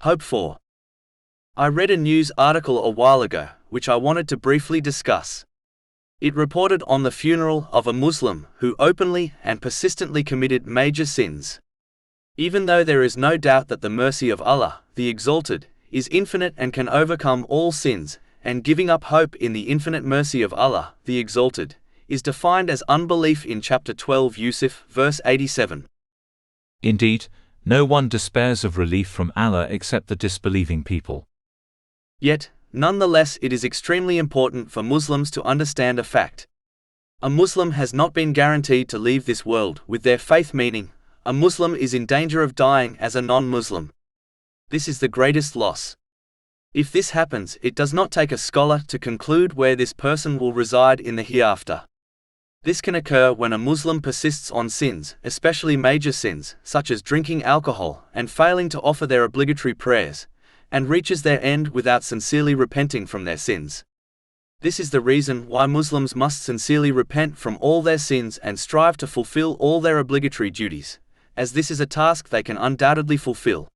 Hope for. I read a news article a while ago, which I wanted to briefly discuss. It reported on the funeral of a Muslim who openly and persistently committed major sins. Even though there is no doubt that the mercy of Allah, the Exalted, is infinite and can overcome all sins, and giving up hope in the infinite mercy of Allah, the Exalted, is defined as unbelief in chapter 12 Yusuf, verse 87. Indeed, no one despairs of relief from Allah except the disbelieving people. Yet, nonetheless, it is extremely important for Muslims to understand a fact. A Muslim has not been guaranteed to leave this world with their faith, meaning, a Muslim is in danger of dying as a non-Muslim. This is the greatest loss. If this happens, it does not take a scholar to conclude where this person will reside in the hereafter. This can occur when a Muslim persists on sins, especially major sins, such as drinking alcohol and failing to offer their obligatory prayers, and reaches their end without sincerely repenting from their sins. This is the reason why Muslims must sincerely repent from all their sins and strive to fulfill all their obligatory duties, as this is a task they can undoubtedly fulfill.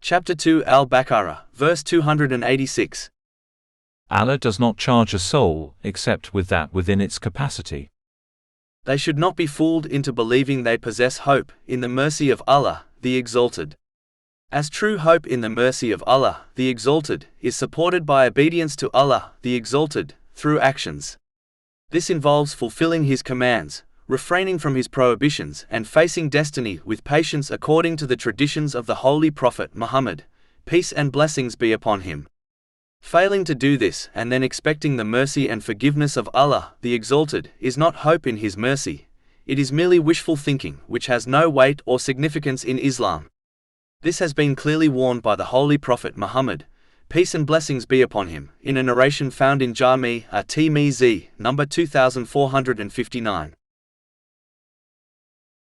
Chapter 2 Al-Baqarah, verse 286. Allah does not charge a soul except with that within its capacity. They should not be fooled into believing they possess hope in the mercy of Allah, the Exalted. As true hope in the mercy of Allah, the Exalted, is supported by obedience to Allah, the Exalted, through actions. This involves fulfilling His commands, refraining from His prohibitions, and facing destiny with patience according to the traditions of the Holy Prophet Muhammad, peace and blessings be upon him. Failing to do this and then expecting the mercy and forgiveness of Allah, the Exalted, is not hope in His mercy. It is merely wishful thinking, which has no weight or significance in Islam. This has been clearly warned by the Holy Prophet Muhammad, peace and blessings be upon him, in a narration found in Jami' at-Tirmidhi, number 2459.